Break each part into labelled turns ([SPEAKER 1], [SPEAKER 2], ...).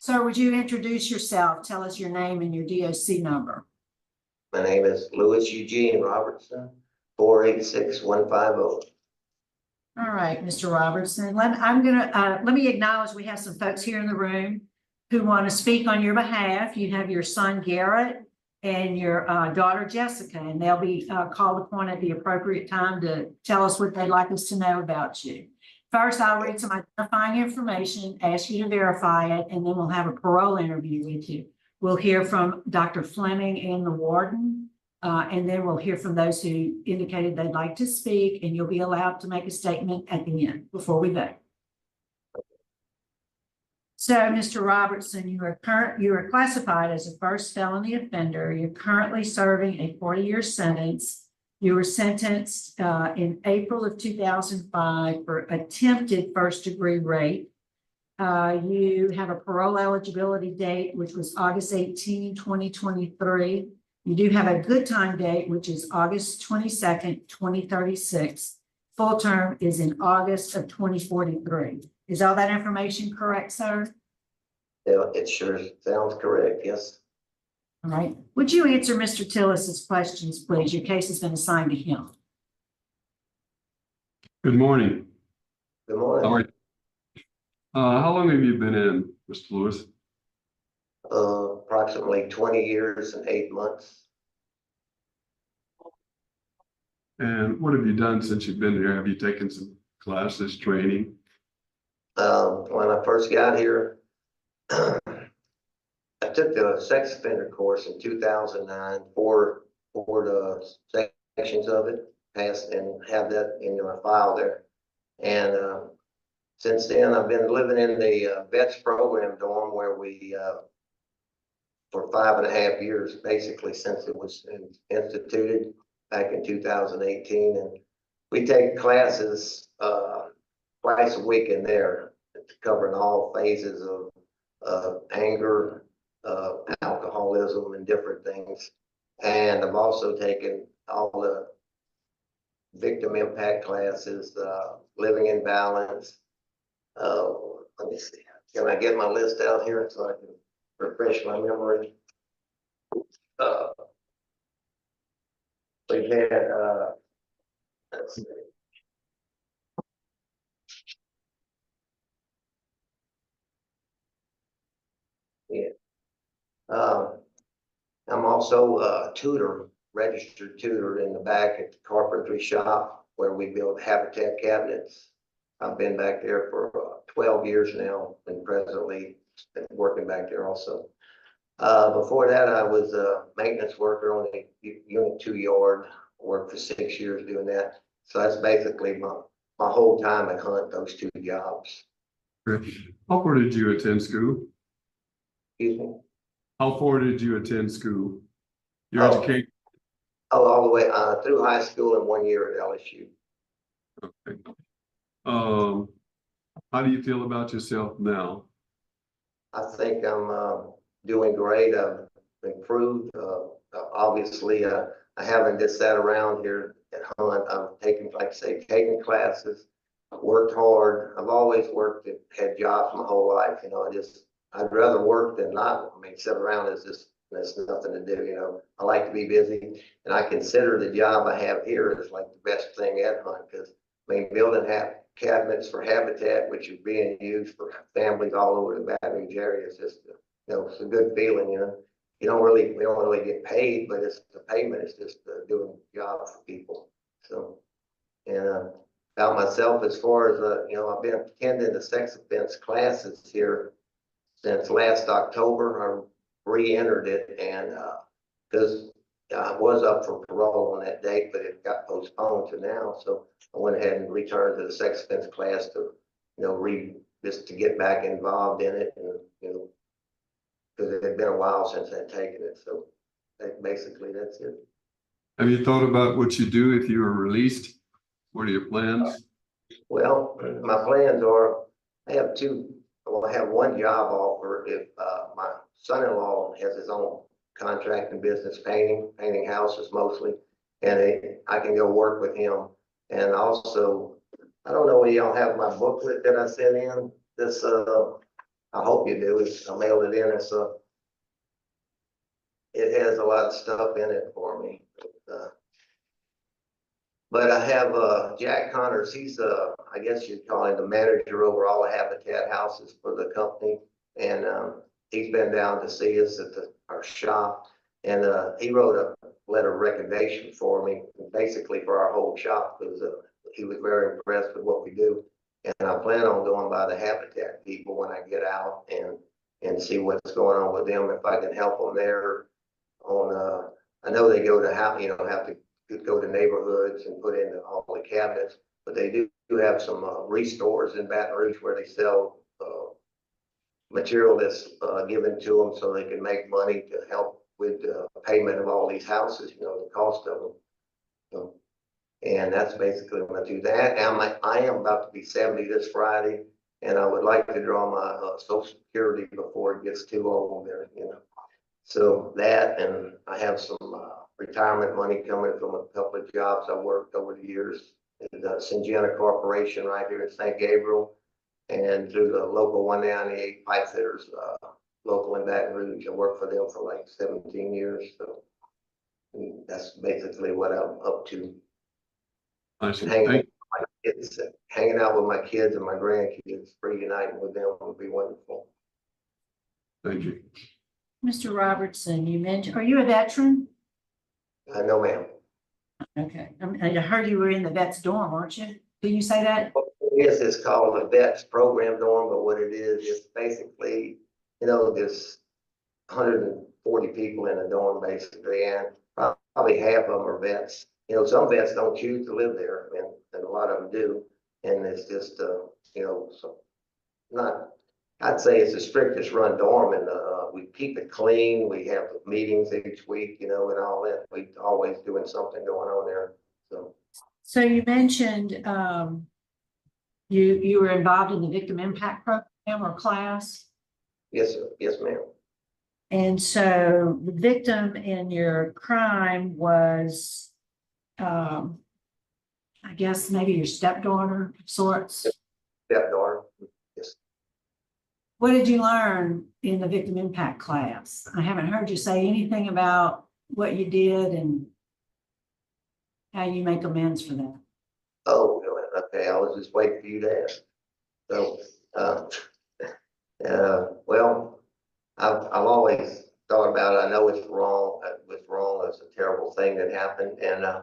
[SPEAKER 1] Sir, would you introduce yourself? Tell us your name and your DOC number.
[SPEAKER 2] My name is Louis Eugene Robertson, 486-150.
[SPEAKER 1] All right, Mr. Robertson, let me acknowledge we have some folks here in the room who want to speak on your behalf. You have your son Garrett and your daughter Jessica, and they'll be called upon at the appropriate time to tell us what they'd like us to know about you. First, I'll read some identifying information, ask you to verify it, and then we'll have a parole interview with you. We'll hear from Dr. Fleming and the warden, and then we'll hear from those who indicated they'd like to speak, and you'll be allowed to make a statement at the end before we vote. So, Mr. Robertson, you are classified as a first felony offender. You're currently serving a 40-year sentence. You were sentenced in April of 2005 for attempted first-degree rape. You have a parole eligibility date, which was August 18, 2023. You do have a good time date, which is August 22nd, 2036. Full term is in August of 2043. Is all that information correct, sir?
[SPEAKER 2] Yeah, it sure sounds correct, yes.
[SPEAKER 1] All right. Would you answer Mr. Tillis's questions, please? Your case has been assigned to him.
[SPEAKER 3] Good morning.
[SPEAKER 2] Good morning.
[SPEAKER 3] How are you? How long have you been in, Mr. Lewis?
[SPEAKER 2] Approximately 20 years and 8 months.
[SPEAKER 3] And what have you done since you've been here? Have you taken some classes, training?
[SPEAKER 2] When I first got here, I took the sex offender course in 2009, four sections of it, passed and have that in my file there. And since then, I've been living in the vets program dorm where we, for 5.5 years, basically since it was instituted back in 2018. And we take classes twice a week in there, covering all phases of anger, alcoholism, and different things. And I've also taken all the victim impact classes, living in balance. Let me see. Can I get my list out here so I can refresh my memory? We had, let's see. Yeah. I'm also a tutor, registered tutor in the back at the carpentry shop where we build habitat cabinets. I've been back there for 12 years now and presently working back there also. Before that, I was a maintenance worker on the Unit 2 yard, worked for 6 years doing that. So that's basically my whole time at Hunt, those 2 jobs.
[SPEAKER 3] How far did you attend school?
[SPEAKER 2] Excuse me?
[SPEAKER 3] How far did you attend school? Your education?
[SPEAKER 2] Oh, all the way through high school and 1 year at LSU.
[SPEAKER 3] Okay. How do you feel about yourself now?
[SPEAKER 2] I think I'm doing great. I've improved. Obviously, I haven't just sat around here at Hunt. I've taken, like I say, taken classes, worked hard. I've always worked and had jobs my whole life. You know, I'd rather work than not. I mean, sit around is just, there's nothing to do. You know, I like to be busy, and I consider the job I have here is like the best thing at Hunt because I mean, building cabinets for habitat, which are being used for families all over the Baton Rouge area, is just, you know, it's a good feeling. You know, we don't really get paid, but it's the payment is just doing the job for people. So, and about myself, as far as you know, I've been attending the sex offense classes here since last October. I re-entered it, and because I was up for parole on that date, but it got postponed to now. So I went ahead and returned to the sex offense class to, you know, just to get back involved in it, and you know, because it had been a while since I'd taken it. So basically, that's it.
[SPEAKER 3] Have you thought about what you do if you were released? What are your plans?
[SPEAKER 2] Well, my plans are, I have one job offer if my son-in-law has his own contracting business, painting houses mostly, and I can go work with him. And also, I don't know, y'all have my booklet that I sent in. This I hope you do. I mailed it in. It has a lot of stuff in it for me. But I have, Jack Connors, he's, I guess you'd call him the manager over all the Habitat houses for the company. And, he's been down to see us at our shop. And, he wrote a letter of recommendation for me, basically for our whole shop, because, he was very impressed with what we do. And I plan on going by the Habitat people when I get out and see what's going on with them, if I can help them there on, I know they go to have to go to neighborhoods and put in all the cabinets, but they do have some restores in Baton Rouge where they sell material that's given to them so they can make money to help with the payment of all these houses, the cost of them. So, and that's basically I'm gonna do that. And I am about to be 70 this Friday, and I would like to draw my Social Security before it gets too old there, So that, and I have some retirement money coming from a couple of jobs I worked over the years in the Syngenta Corporation right here in St. Gabriel, and through the local 198 pipe fitters, local in Baton Rouge. I worked for them for like 17 years. So that's basically what I'm up to.
[SPEAKER 3] I see.
[SPEAKER 2] Hanging out with my kids and my grandkids, reuniting with them would be wonderful.
[SPEAKER 3] Thank you.
[SPEAKER 1] Mr. Robertson, you mentioned, are you a veteran?
[SPEAKER 2] No, ma'am.
[SPEAKER 1] Okay, I heard you were in the vet's dorm, weren't you? Did you say that?
[SPEAKER 2] Yes, it's called a VETS program dorm, but what it is basically, there's 140 people in a dorm basically, and probably half of them are vets. Some vets don't choose to live there, and a lot of them do, and it's just, so not. I'd say it's the strictest run dorm, and we keep it clean. We have meetings each week, and all that. We always doing something going on there.
[SPEAKER 1] So you mentioned you were involved in the victim impact program or class.
[SPEAKER 2] Yes, sir. Yes, ma'am.
[SPEAKER 1] And so the victim in your crime was, I guess maybe your stepdaughter of sorts.
[SPEAKER 2] Stepdaughter. Yes.
[SPEAKER 1] What did you learn in the victim impact class? I haven't heard you say anything about what you did and how you make amends for that.
[SPEAKER 2] Oh, okay. I was just waiting for you to ask. So, well, I've always thought about it. I know it's wrong. It was wrong. It's a terrible thing that happened. And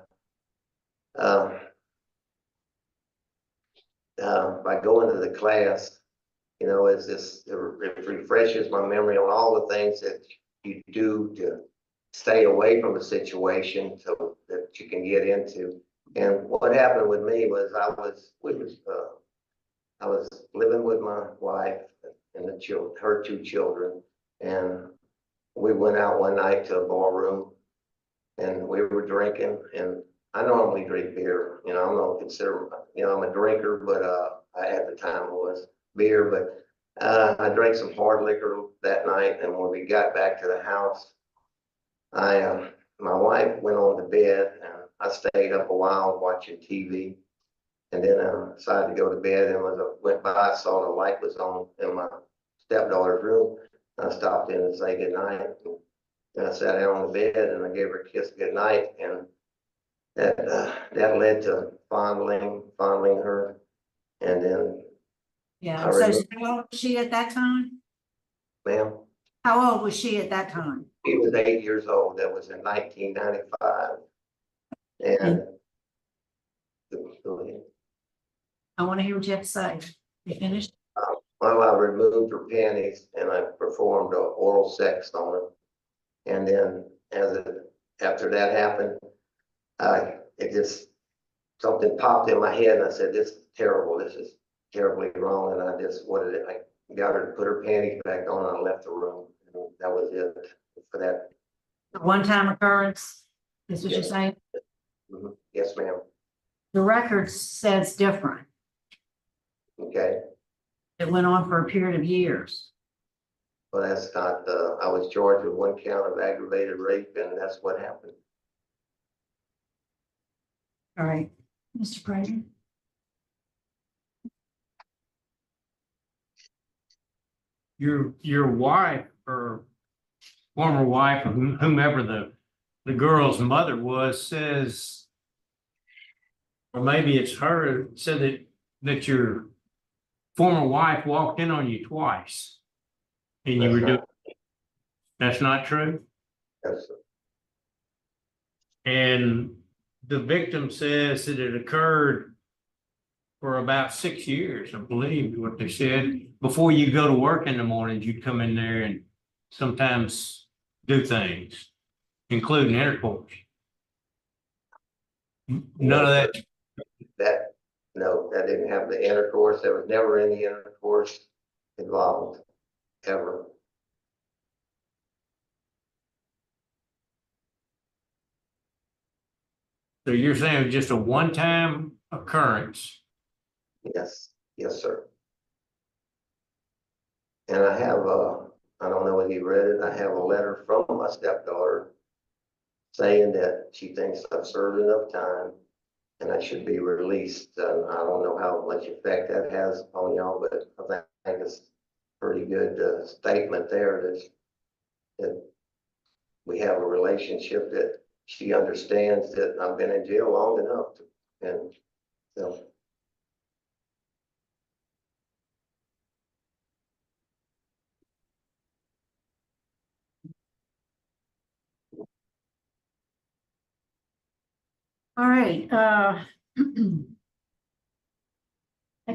[SPEAKER 2] by going to the class, it refreshes my memory on all the things that you do to stay away from a situation so that you can get into. And what happened with me was I was living with my wife and her two children, and we went out one night to a bar room, and we were drinking. And I normally drink beer, I don't consider, I'm a drinker, but I at the time was beer, but I drank some hard liquor that night. And when we got back to the house, my wife went on to bed, and I stayed up a while watching TV. And then I decided to go to bed, and when I went by, I saw the light was on in my stepdaughter's room. I stopped in and say goodnight. And I sat down on the bed, and I gave her a kiss goodnight. And that led to fondling her. And then,
[SPEAKER 1] Yeah. So how old was she at that time?
[SPEAKER 2] ma'am,
[SPEAKER 1] How old was she at that time?
[SPEAKER 2] she was 8 years old. That was in 1995. And
[SPEAKER 1] I want to hear what you have to say. You finished?
[SPEAKER 2] well, I removed her panties and I performed oral sex on her. And then after that happened, something popped in my head, and I said, "This is terrible. This is terribly wrong." And I got her to put her panties back on, and I left the room. And that was it for that.
[SPEAKER 1] A one-time occurrence? Is what you're saying?
[SPEAKER 2] Mm-hmm. Yes, ma'am.
[SPEAKER 1] The record says different.
[SPEAKER 2] Okay.
[SPEAKER 1] It went on for a period of years.
[SPEAKER 2] Well, that's not, I was charged with 1 count of aggravated rape, and that's what happened.
[SPEAKER 1] All right, Mr. Prater.
[SPEAKER 4] your wife or former wife or whomever the girl's mother was says, or maybe it's her, said that your former wife walked in on you twice. And you were doing, that's not true?
[SPEAKER 2] Yes, sir.
[SPEAKER 4] And the victim says that it occurred for about 6 years, I believe, what they said. Before you go to work in the mornings, you'd come in there and sometimes do things, including intercourse. None of that.
[SPEAKER 2] That, no, that didn't have the intercourse. There was never any intercourse involved, ever.
[SPEAKER 4] So you're saying it was just a one-time occurrence?
[SPEAKER 2] Yes, yes, sir. And I have, I don't know if you read it, I have a letter from my stepdaughter saying that she thinks I've served enough time and I should be released. I don't know how much effect that has on y'all, but I think it's a pretty good statement there that we have a relationship, that she understands that I've been in jail long enough and so.
[SPEAKER 1] All right, I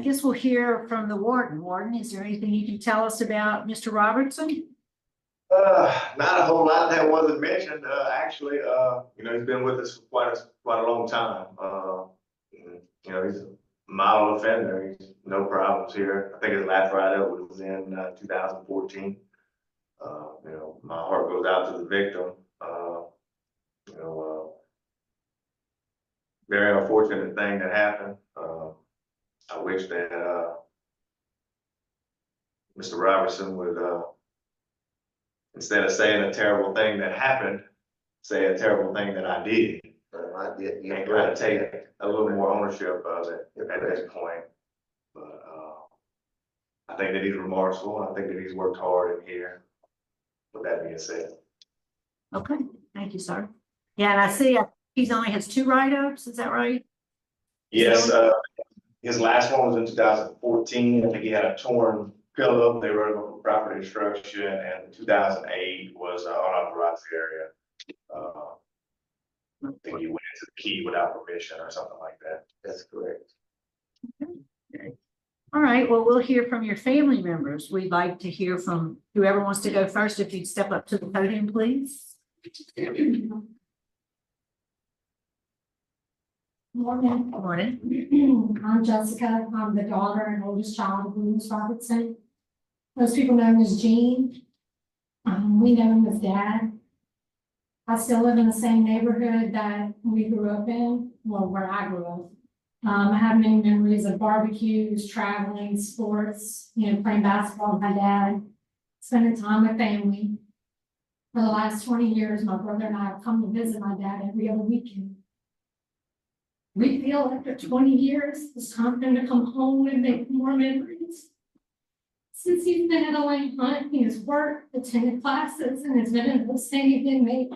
[SPEAKER 1] guess we'll hear from the warden. Warden, is there anything you can tell us about Mr. Robertson?
[SPEAKER 5] Not a whole lot that wasn't mentioned, actually, he's been with us for quite a long time. He's a model offender, he's no problems here. I think his last write-up was in, 2014. My heart goes out to the victim, you know, very unfortunate thing that happened. I wish that, Mr. Robertson would, instead of saying a terrible thing that happened, say a terrible thing that I did.
[SPEAKER 2] I did, you
[SPEAKER 5] And kind of take a little more ownership of it at this point. But I think that he's remorseful. I think that he's worked hard in here. With that being said.
[SPEAKER 1] Okay, thank you, sir. Yeah, and I see he's only has 2 write-ups, is that right?
[SPEAKER 5] Yes, his last one was in 2014. I think he had a torn pillow. They wrote him up for property destruction, and 2008 was unauthorized area. I think he went into the key without permission or something like that.
[SPEAKER 2] That's correct.
[SPEAKER 1] All right, well, we'll hear from your family members. We'd like to hear from whoever wants to go first. If you'd step up to the podium, please.
[SPEAKER 6] Morning.
[SPEAKER 1] Morning.
[SPEAKER 6] I'm Jessica. I'm the daughter and oldest child of Louis Robertson. Most people know him as Gene. We know him as Dad. I still live in the same neighborhood that we grew up in, well, where I grew up. I have many memories of barbecues, traveling, sports, playing basketball with my dad, spending time with family. For the last 20 years, my brother and I have come to visit my dad every other weekend. We feel after 20 years, it's time for him to come home and make more memories. Since he's been at a Lane Hunt, he has worked, attended classes, and has been in the same inmate.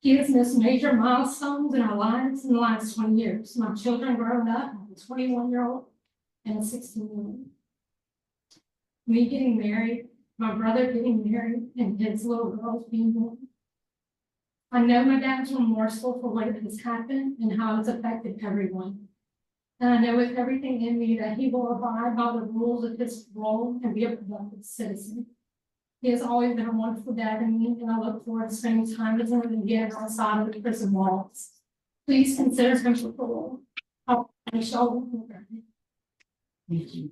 [SPEAKER 6] He has missed major milestones in our lives in the last 20 years. My children growing up, a 21-year-old and a 16-year-old. Me getting married, my brother getting married, and his little girls being born. I know my dad's remorseful for what has happened and how it's affected everyone. And I know with everything in me that he will abide by the rules of his role and be a productive citizen. He has always been a wonderful dad to me, and I look forward to spending time with him again outside of the prison walls. Please consider him for parole. I'll show him.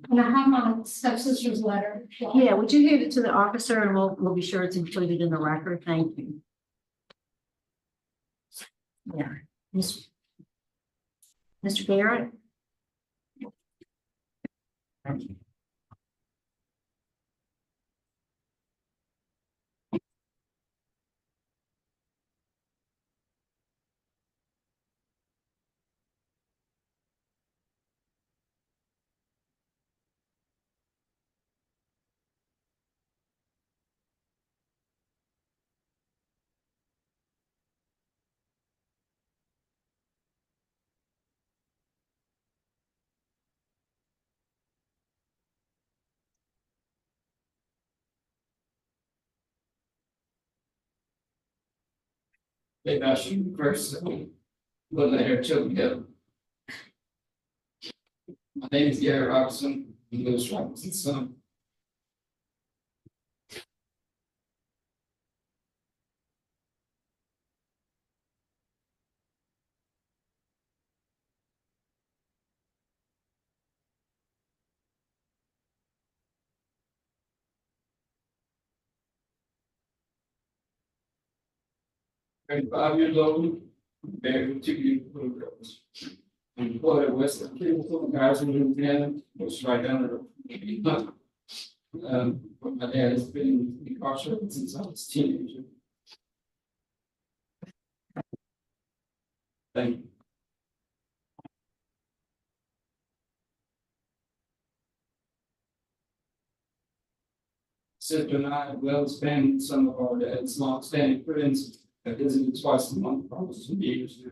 [SPEAKER 6] And I have my stepsister's letter.
[SPEAKER 1] Yeah, would you hand it to the officer and we'll be sure it's included in the record. Thank you. Yeah, Mr. Garrett. Thank you.
[SPEAKER 7] They asked you first, when they are children together. My name is Gary Robertson, I'm Lewis Robertson's son. I'm 5 years old, married with 2 beautiful little girls. I'm employed at Western Cable, guys in Louisiana, which is right down there. But my dad has been incarcerated since I was a teenager. Thank you. Sister and I, as well as family, some of our dad's long-standing friends, have visited twice a month for almost 2 years now.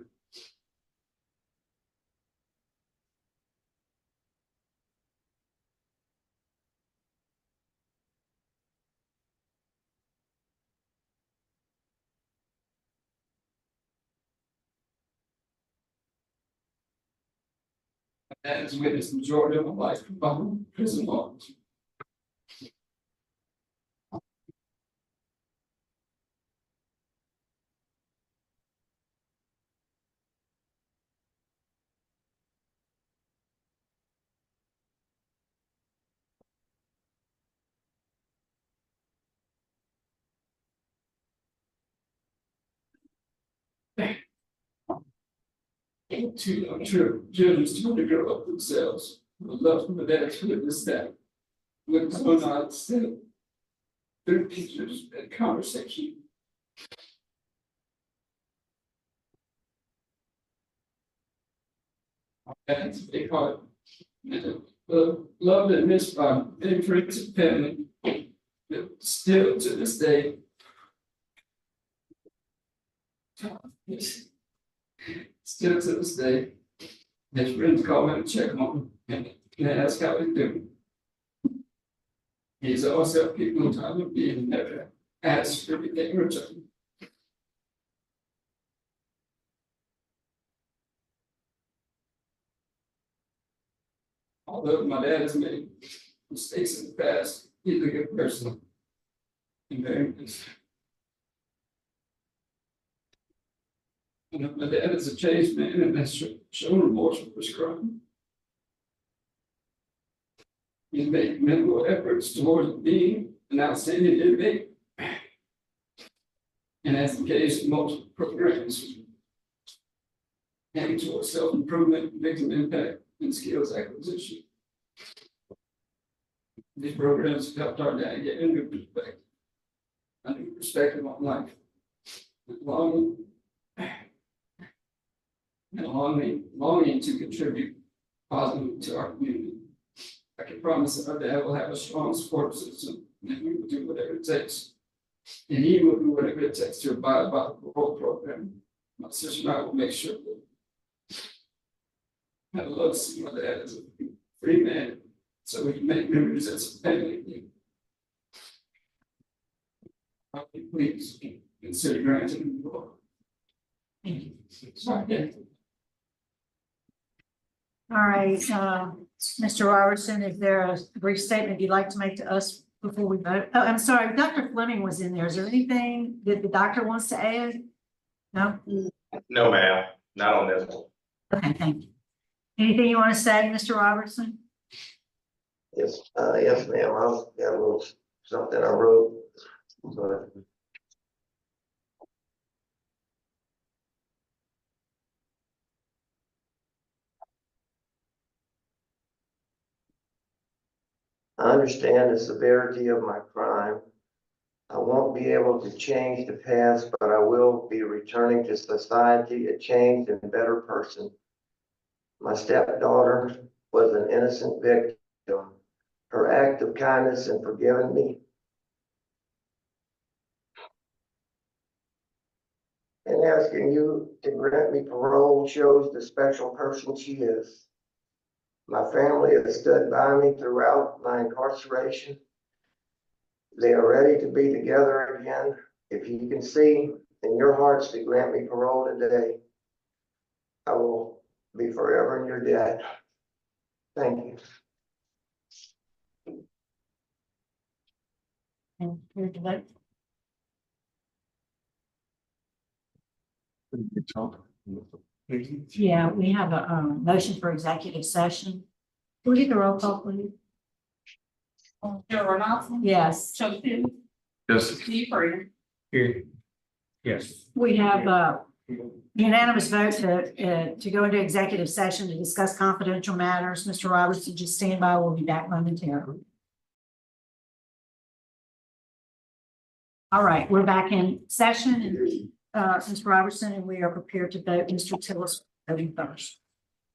[SPEAKER 7] My dad has witnessed the majority of my life behind prison walls. Two young children still to grow up themselves. I would love for my dad to witness that. With his own eyes, through pictures and conversation. My dad's a big heart. Loved and missed by many friends and family. But still to this day. Still to this day, his friends call him to check on him and ask how he's doing. He's always helped people in time of need and never asked for anything in return. Although my dad has made mistakes in the past, he's a good person. And very nice. My dad is a changed man and has shown remorse for his crime. He's made minimal efforts towards being an outstanding inmate and has engaged in multiple programs aiming towards self-improvement, victim impact, and skills acquisition. These programs have helped our dad get a new perspective on life. Longing to contribute positively to our community. I can promise that our dad will have a strong support system, and we will do whatever it takes. And he will do whatever it takes to abide by the parole program. My sister and I will make sure that I love to see my dad as a free man, so we can make memories as a family. Please consider granting the parole. Thank you. Sorry.
[SPEAKER 1] All right, Mr. Robertson, is there a brief statement you'd like to make to us before we vote? Oh, I'm sorry, Dr. Fleming was in there. Is there anything that the doctor wants to add? No?
[SPEAKER 5] No, ma'am, not on this one.
[SPEAKER 1] Okay, thank you. Anything you want to say, Mr. Robertson?
[SPEAKER 2] Yes, yes, ma'am, I've got a little something I wrote. So, I understand the severity of my crime. I won't be able to change the past, but I will be returning to society a changed and better person. My stepdaughter was an innocent victim. Her act of kindness in forgiving me and asking you to grant me parole shows the special person she is. My family has stood by me throughout my incarceration. They are ready to be together again. If you can see, in your hearts to grant me parole today, I will be forever in your debt. Thank you.
[SPEAKER 1] And here to vote. Yeah, we have a, motion for executive session. Can we get the roll call, please?
[SPEAKER 8] Joe Robertson.
[SPEAKER 1] Yes,
[SPEAKER 8] Joe Field.
[SPEAKER 3] Yes,
[SPEAKER 8] Steve Prater.
[SPEAKER 4] Here. Yes.
[SPEAKER 1] we have a unanimous vote to go into executive session to discuss confidential matters. Mr. Robertson, just stand by. We'll be back momentarily. All right, we're back in session, and Mr. Robertson, and we are prepared to vote. Mr. Tillis voting first.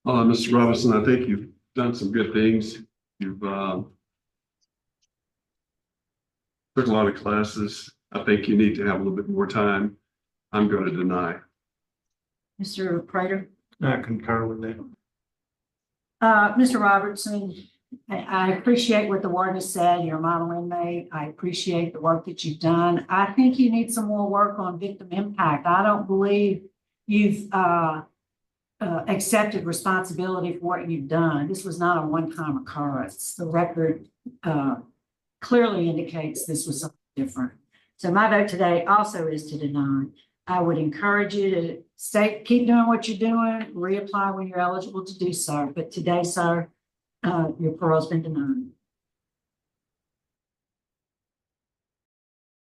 [SPEAKER 3] Mr. Robinson, I think you've done some good things. You've took a lot of classes. I think you need to have a little bit more time. I'm going to deny.
[SPEAKER 1] Mr. Prater.
[SPEAKER 4] I concur with that.
[SPEAKER 1] Mr. Robertson, I appreciate what the warden has said. You're a model inmate. I appreciate the work that you've done. I think you need some more work on victim impact. I don't believe you've accepted responsibility for what you've done. This was not a one-time occurrence. The record clearly indicates this was something different. So my vote today also is to deny. I would encourage you to keep doing what you're doing, reapply when you're eligible to do so. But today, sir, your parole's been denied.